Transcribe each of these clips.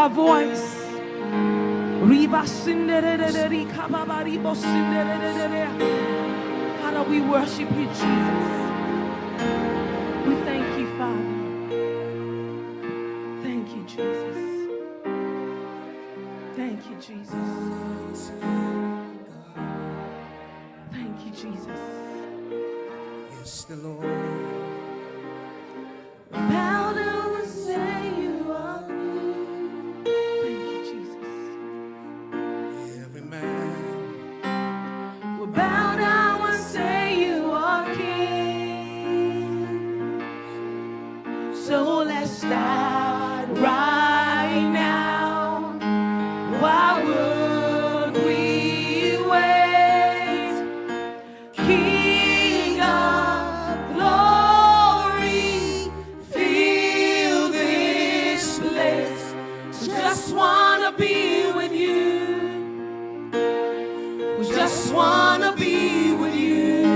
Our voice. Father, we worship you, Jesus. We thank you, Father. Thank you, Jesus. Thank you, Jesus. Thank you, Jesus. Yes, the Lord. Bow down and say you are good. Thank you, Jesus. Every man We'll bow down and say you are King. So let's start right now. Why would we wait? King of glory, fill this place. Just wanna be with you. We just wanna be with you.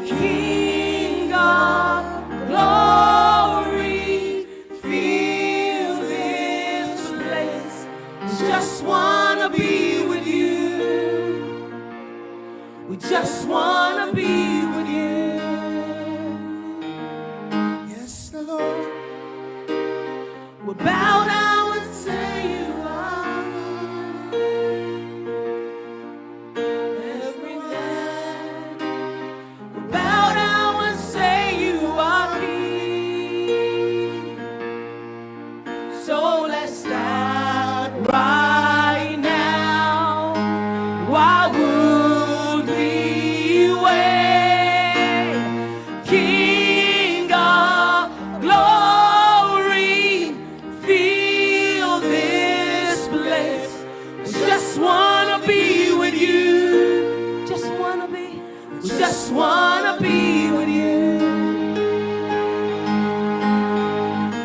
King of glory, fill this place. We just wanna be with you. We just wanna be with you. yes, the Lord. We'll bow down and say you are every man. We'll bow down and say you are King. So let's start right now. Why would we wait? King of glory, fill this place. Just wanna be with you. Just wanna be. We just wanna be with you.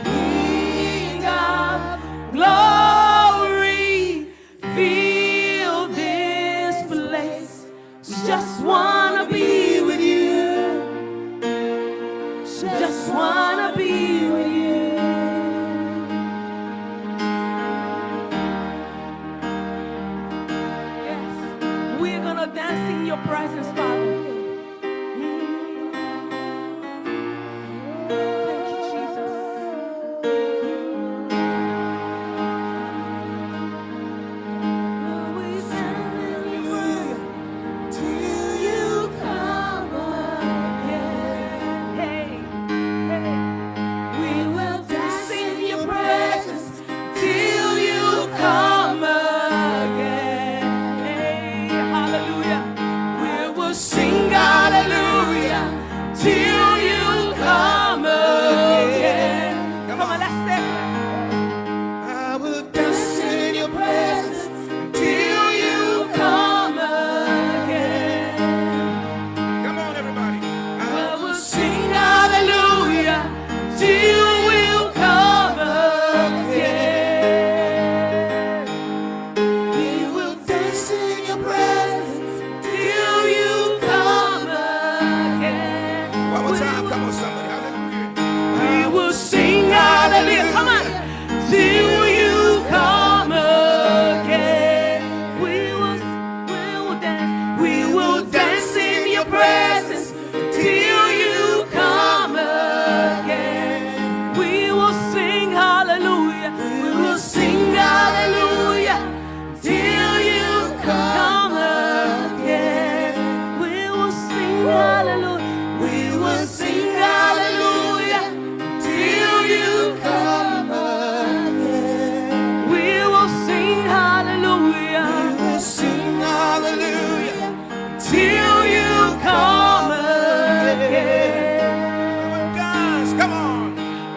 King of glory, fill this place. We just wanna be with you. Just wanna be with you. Yes, we're gonna dance in your presence, Father. Thank you, Jesus. We stand in your presence till you come again. Hey, hey. We will dance in your presence till you come again. Hey, hallelujah. We will sing hallelujah till you come again. Come on, let's stand. I will dance in your presence. Till you come again. Come on, everybody. I will sing hallelujah till you come again. We will dance in your presence till you come again. One more time. Come on, somebody. Hallelujah. We will sing hallelujah. Come on. Till you come again. We will dance. We will dance in your presence till you come again. We will sing hallelujah. We will sing hallelujah till you come again. We will sing hallelujah. We will sing hallelujah till you come again. We will sing hallelujah. We will sing hallelujah. Till you come again. Guys, come on.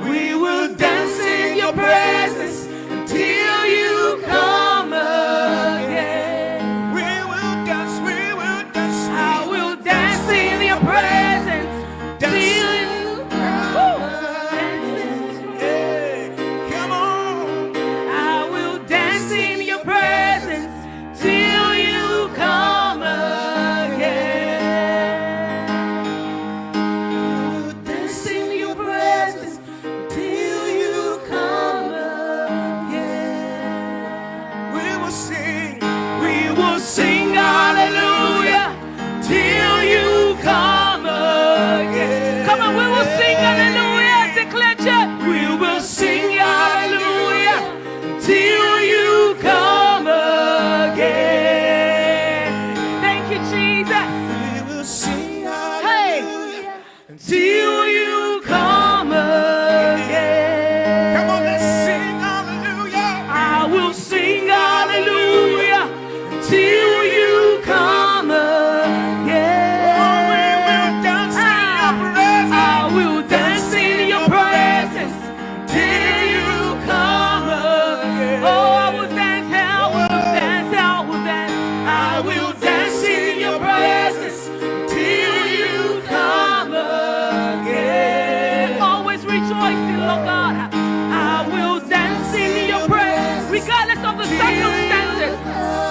We will dance in your presence till you come again. We will dance. We will dance. I will dance in your presence till you come again. Hey, come on. I will dance in your presence till you come again. I will dance in your presence till you come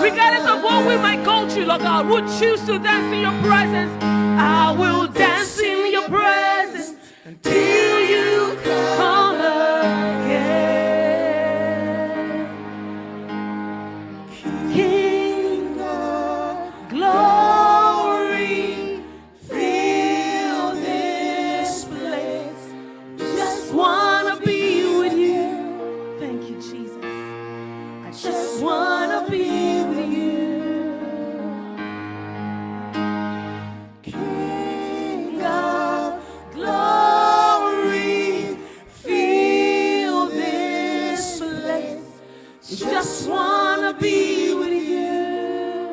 Regardless of what we might go through, Lord God, we'll choose to dance in your presence. I will dance in your presence until you come again. King of glory, fill this place. Just wanna be with you. Thank you, Jesus. I just wanna be with you. King of glory, fill this place. Just wanna be with you.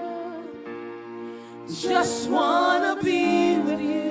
Just wanna be with you.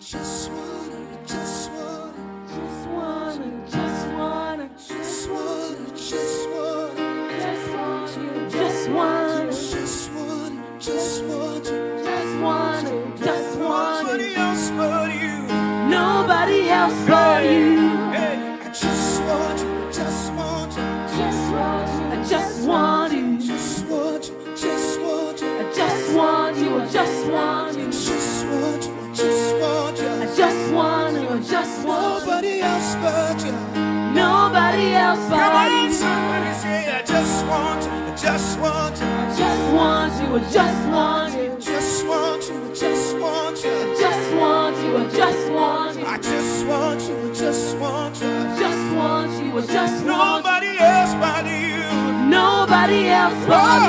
Just wanna, just wanna, Just wanna, just wanna, just wanna, just wanna, just want you, just want, just wanna, just wanna, just want, just want nobody else but you. nobody else but you. Hey, I just want you, just want you, Just want you, I just want you, just want you, just want you, I just want you, I just want you, just want you, just want you. I just want you, I just want you. Nobody else but you. Nobody else Come but on, you. somebody say, I just want you, I just want you, I just want you, I just want you, just want you, I just want you, just want you, I just want you, I just want you, I just want you. just want you, I just want you. Nobody else but you. Nobody else Oh, but you.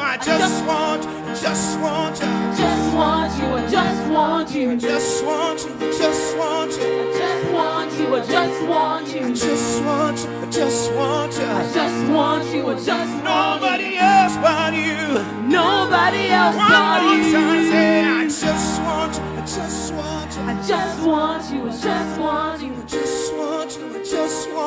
I just want you, I just want you, Just want you, I just want you, I just want you, I just want you, I just want you, I just want you, I just want you, I just want you. I just want you, I just want you. Nobody else but you. Nobody else One but more you. time, say, I just want you, I just want you, I just want you, I just want you, I just want you, I just want you,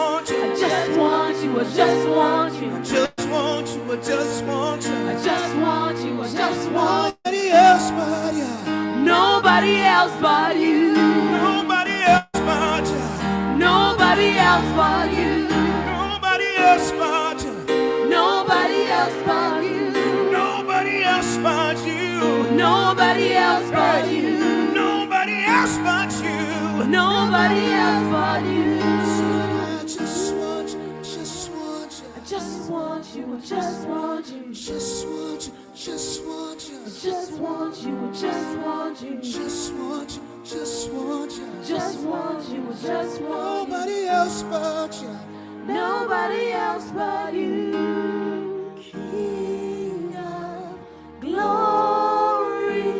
I just want you, I just want you, I just want you, I just want you. I just want you, I just want Nobody else but you. nobody else but you, Nobody else but you. nobody else but you, Nobody else but you. nobody else but you, Nobody else but you. nobody else but you, Nobody else but you. nobody else but you. I just want you, just want you, I just want you, I just want you, just want you, just want you, I just want you, I just want you, just want you, just want you. just want you, I just want you. Nobody else but you. Nobody else but you, King of glory,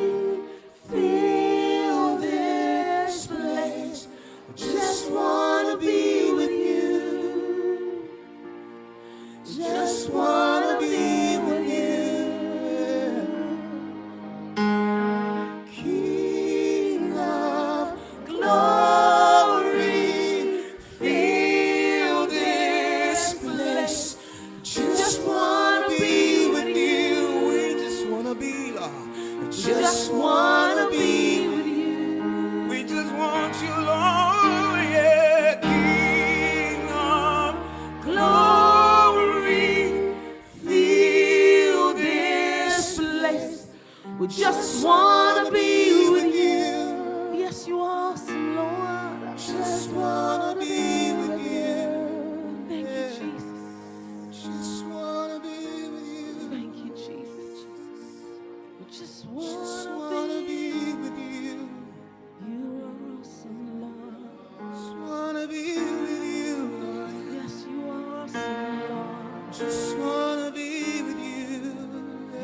fill this place. Just wanna be with you, just wanna be with you. King of glory, fill this place. Just wanna be with you. We just wanna be, Lord. Just wanna be with you. We just want you, Lord. Yeah, King of Glory, fill this place. We just wanna be with you. Yes, you are awesome, Lord. I just wanna be with you. Thank you, Jesus. Just wanna be with you. Thank you, Jesus. We just Just wanna wanna be. be with you. You are awesome, Lord. Just wanna be with you, Lord. Yes, you are awesome, Lord. Just wanna be with you.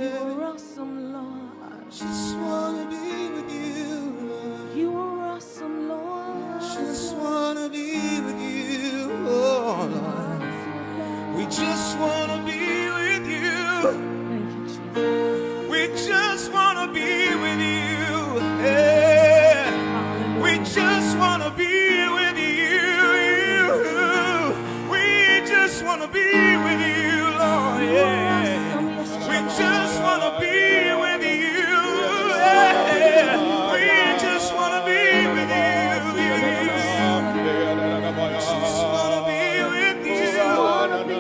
You are awesome, Lord. Just wanna be with you, Lord. You are awesome, Lord. Just wanna be with you, oh Lord. We just wanna be with you. Thank you, Jesus. We just wanna be with you. Yeah. We just wanna be with you. We just wanna be with you, Lord. Yeah. We just wanna be with you. Yeah. We just wanna be with you. Just wanna be with you.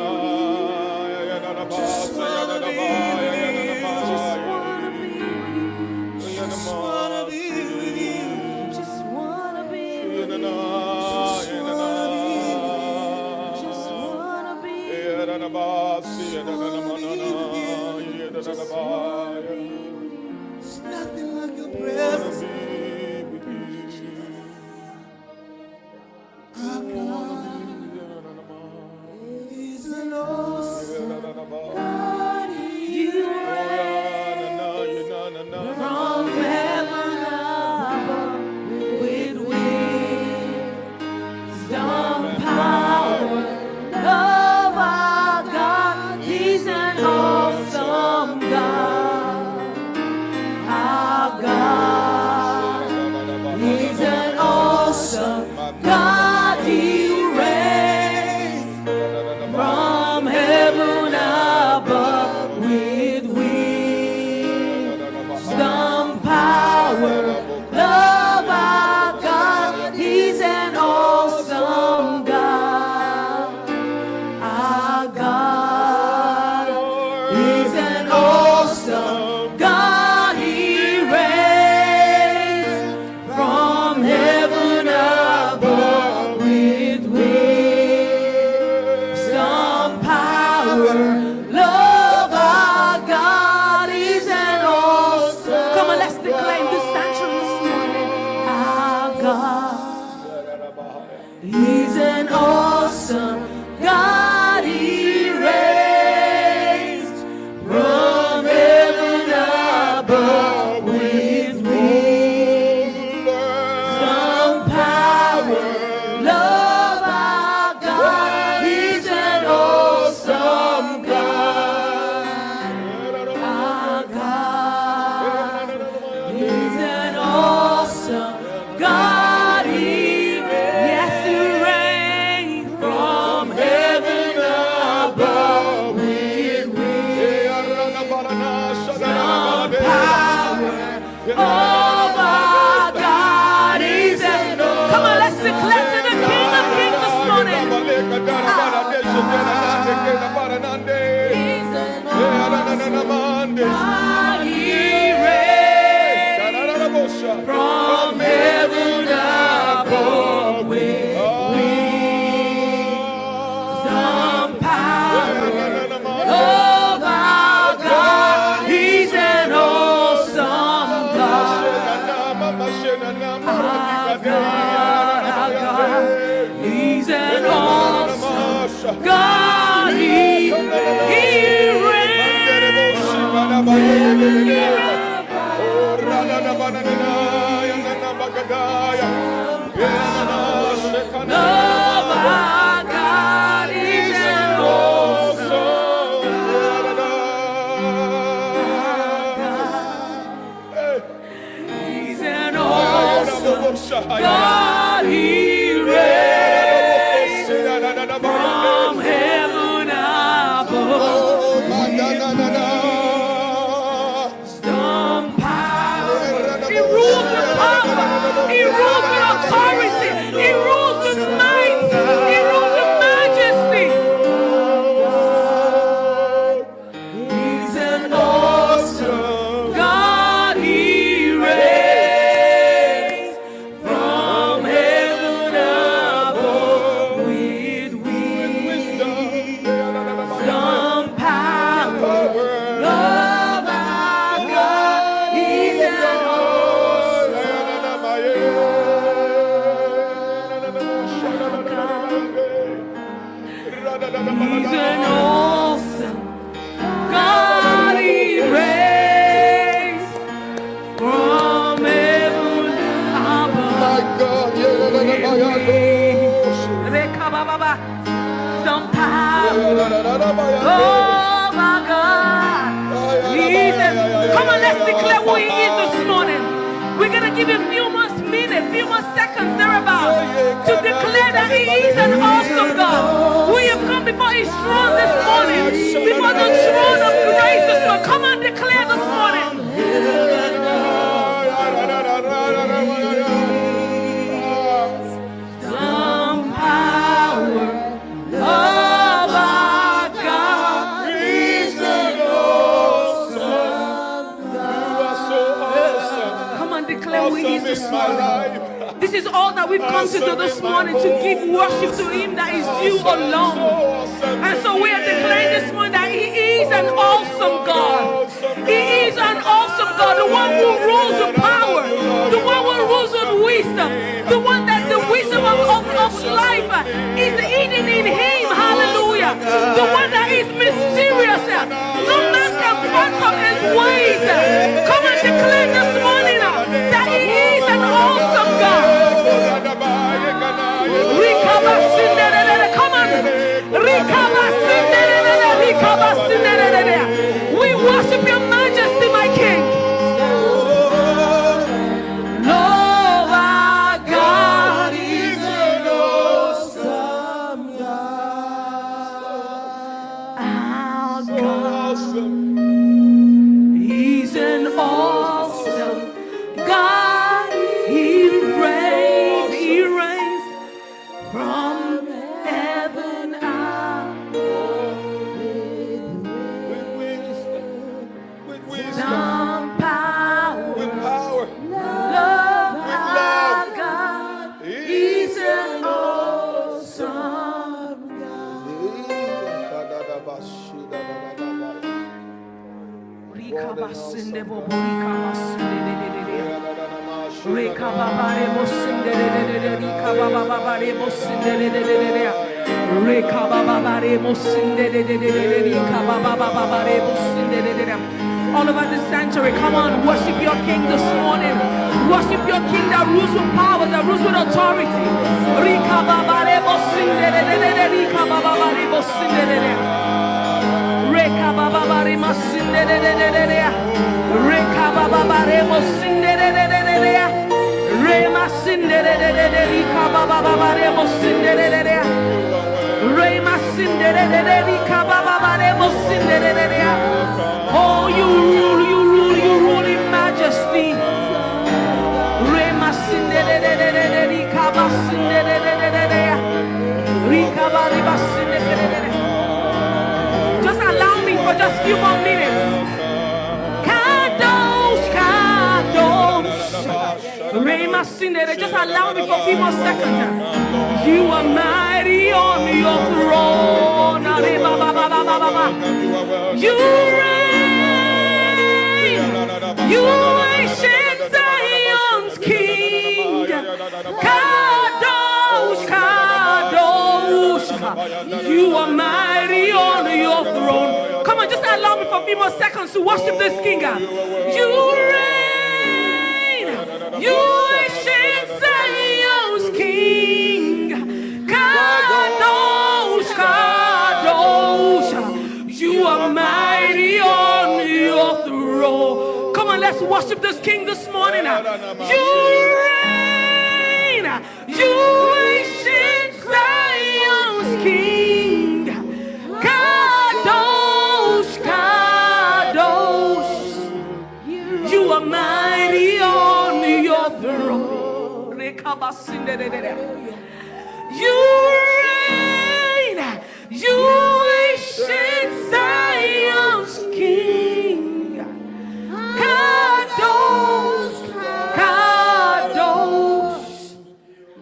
He's an awesome God. He reigns from heaven above with wisdom, power, love. Our God, He's an awesome God. Our God, He's an awesome God. Oh, our God is a... Come on, let's declare to the King of Kings this morning. He's an awesome God. He reigns from heaven above with wisdom, power. Oh, our God, He's an awesome God. Our God, He's an awesome God. He reigns from heaven above. Our God is an awesome God. He's an awesome God. He reigns from heaven above. Some power. He rules with power. He rules with authority. He rules with might. He rules with majesty. He's an awesome God. He reigns from heaven above with wisdom, power, love. Our God, He's an awesome He's an awesome God. He reigns from heaven above. Some power. Oh my God. He's come on, let's declare who He is this morning. We're going to give you a few more minutes, few more seconds thereabout to declare that He is an awesome God. We have come before His throne this morning, before the throne of grace this morning. Come on, declare this morning. Some power of our God is an awesome God. You are so awesome. Come on, declare who He is this morning. This is all that we've come to do this morning, to give worship to Him that is due alone. And so we are declaring this morning that He is an awesome God. He is an awesome God, the one who rules with power, the one who rules with wisdom, the one that the wisdom of life is hidden in Him. Hallelujah. The one that is mysterious. No man can fathom His ways. Come and declare this morning that He is an awesome God. Come on. We worship Your majesty, my King. Lord, our God is an awesome God. Our God, He's an awesome God. He reigns from heaven above with wisdom, power, love. Our God, He's an awesome God. Rekababare mosindere kabababare mosindere rekababare mosindere kabababare mosindere. All over the sanctuary, come on, worship your King this morning. Worship your King that rules with power, that rules with authority. Rekababare mosindere rekababare mosindere rekababare mosindere rekababare mosindere Rema sindere kabababare mosindere Rema sindere kabababare mosindere. Oh, you rule in majesty. Rema sindere kabasindere rikabariba sindere. Just allow me for just a few more minutes. Just allow me for a few more seconds. You are mighty on your throne. You reign. You ancient Zion's King. Kadosh, Kadosh. You are mighty on your throne. Come on, just allow me for a few more seconds to worship this King. You reign. You ancient Zion's King. Kadosh, Kadosh. You are mighty on your throne. Come on, let's worship this King this morning. You reign. You ancient Zion's King. Kadosh, Kadosh. You are mighty on your throne. You reign. You ancient Zion's King. Kadosh, Kadosh.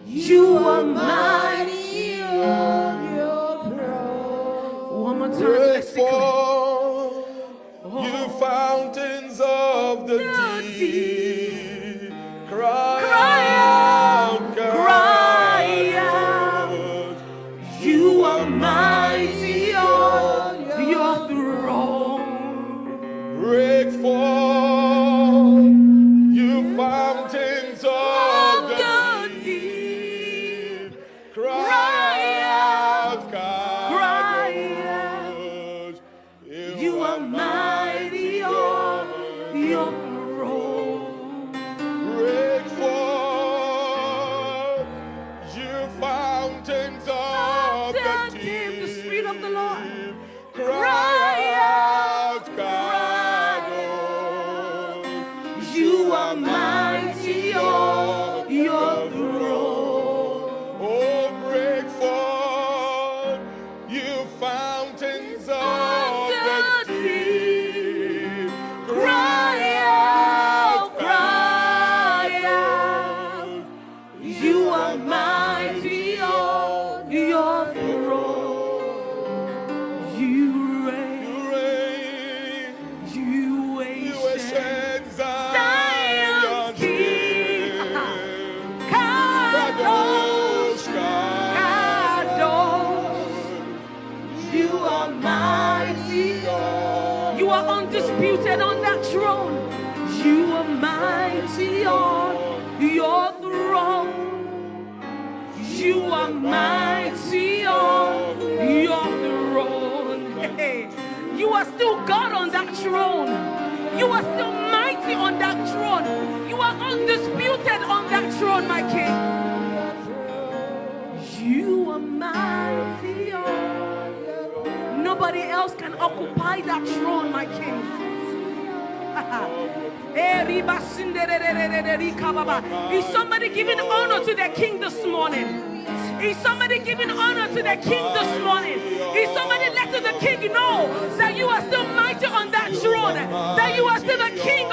You are mighty on your throne. One more time, let's sing. You fountains of the deep, cry out, cry out. You are mighty on your throne. Break forth, you fountains of the deep, cry out, cry out. You are mighty on your throne. break forth, you fountains of the deep, The Spirit of the Lord. cry out, Kadosh. You are mighty on your throne. Oh, break forth, you fountains of the deep, Cry out, cry out. You are mighty on your throne. You reign, you reign, you you ancient ancient Zion's King. Kadosh, Kadosh. You are mighty. You are undisputed on that throne. You are mighty on your throne. You are mighty on your throne. Hey, you are still God on that throne. You are still mighty on that throne. You are undisputed on that throne, my King. You are mighty on your throne. Nobody else can occupy that throne, my King. Is somebody giving honor to their King this morning? Is somebody giving honor to their King this morning? Is somebody letting the King